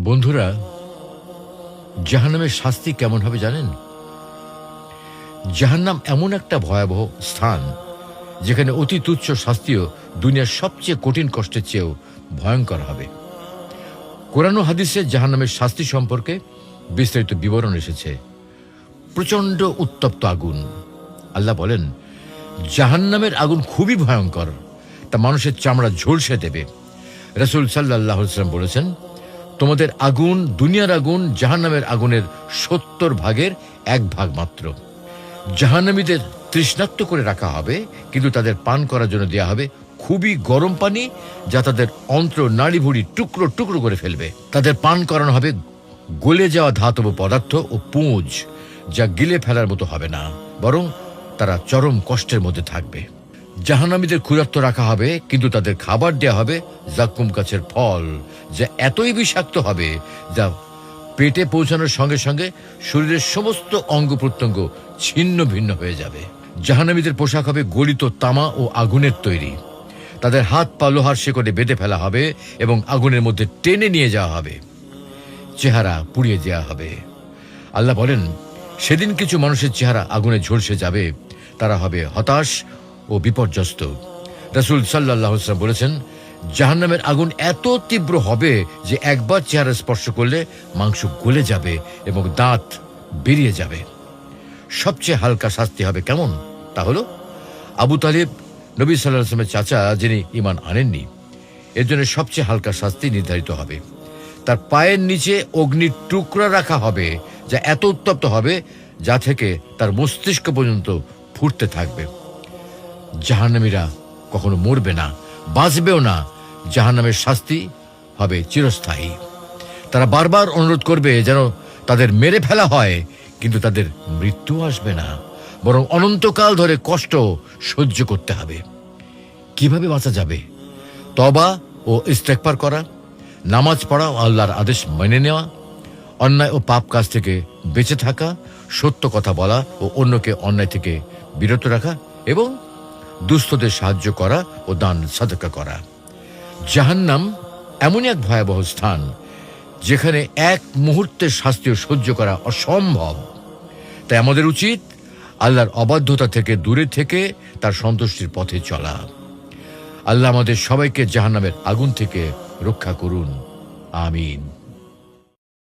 বন্ধুরা, জাহান্নামের শাস্তি কেমন হবে জানেন? জাহান্নাম এমন একটা ভয়াবহ স্থান যেখানে অতি তুচ্ছ শাস্তিও দুনিয়ার সবচেয়ে কঠিন কষ্টের চেয়েও ভয়ঙ্কর হবে। কোরআন ও হাদিসে জাহান্নামের শাস্তি সম্পর্কে বিস্তারিত বিবরণ এসেছে। প্রচণ্ড উত্তপ্ত আগুন। আল্লাহ বলেন, জাহান্নামের আগুন খুবই ভয়ঙ্কর, তা মানুষের চামড়া ঝলসে দেবে। রাসূল সাল্লাল্লাহু আলাইহি ওয়াসাল্লাম বলেছেন, তোমাদের আগুন দুনিয়ার আগুন জাহান্নামের আগুনের ৭০ ভাগের ১ ভাগ মাত্র। জাহান্নামীদের তৃষ্ণার্ত করে রাখা হবে, কিন্তু তাদের পান করার জন্য দেয়া হবে খুবই গরম পানি, যা তাদের অন্ত্র নাড়িভুড়ি টুকরো টুকরো করে ফেলবে। তাদের পান করানো হবে গলে যাওয়া ধাতব পদার্থ ও পুঁজ, যা গিলে ফেলার মতো হবে না, বরং তারা চরম কষ্টের মধ্যে থাকবে। জাহান্নামীদের ক্ষুধার্ত রাখা হবে, কিন্তু তাদের খাবার দেয়া হবে জাক্কুম গাছের ফল, যা এতই বিষাক্ত হবে যা পেটে পৌঁছানোর সঙ্গে সঙ্গে শরীরের সমস্ত অঙ্গ প্রত্যঙ্গ ছিন্ন ভিন্ন হয়ে যাবে। জাহান্নামীদের পোশাক হবে গলিত তামা ও আগুনের তৈরি। তাদের হাত পা লোহার শেকড়ে বেঁধে ফেলা হবে এবং আগুনের মধ্যে টেনে নিয়ে যাওয়া হবে। চেহারা পুড়িয়ে দেওয়া হবে। আল্লাহ বলেন, সেদিন কিছু মানুষের চেহারা আগুনে ঝলসে যাবে, তারা হবে হতাশ ও বিপর্যস্ত। রাসূল সাল্লাল্লাহু আলাইহি ওয়াসাল্লাম বলেছেন, জাহান্নামের আগুন এত তীব্র হবে যে একবার চেহারা স্পর্শ করলে মাংস গলে যাবে এবং দাঁত বেরিয়ে যাবে। সবচেয়ে হালকা শাস্তি হবে কেমন? তা হলো, আবু তালিব, নবী সাল্লাল্লাহু আলাইহি ওয়াসাল্লামের চাচা, যিনি ঈমান আনেননি, এর জন্য সবচেয়ে হালকা শাস্তি নির্ধারিত হবে। তার পায়ের নিচে অগ্নির টুকরা রাখা হবে, যা এত উত্তপ্ত হবে যা থেকে তার মস্তিষ্ক পর্যন্ত ফুটতে থাকবে। জাহান্নামীরা কখনো মরবে না, বাঁচবেও না। জাহান্নামের শাস্তি হবে চিরস্থায়ী। তারা বারবার অনুরোধ করবে যেন তাদের মেরে ফেলা হয়, কিন্তু তাদের মৃত্যু আসবে না, বরং অনন্তকাল ধরে কষ্ট সহ্য করতে হবে। কিভাবে বাঁচা যাবে? তওবা ও ইস্তেগফার করা, নামাজ পড়া ও আল্লাহর আদেশ মেনে নেওয়া, অন্যায় ও পাপ কাজ থেকে বেঁচে থাকা, সত্য কথা বলা ও অন্যকে অন্যায় থেকে বিরত রাখা, এবং দুস্থদের সাহায্য করা ও দান সাদকা করা। জাহান্নাম এমনই এক ভয়াবহ স্থান যেখানে এক মুহূর্তের শাস্তিও সহ্য করা অসম্ভব। তাই আমাদের উচিত আল্লাহর অবাধ্যতা থেকে দূরে থেকে তার সন্তুষ্টির পথে চলা। আল্লাহ আমাদের সবাইকে জাহান্নামের আগুন থেকে রক্ষা করুন। আমিন।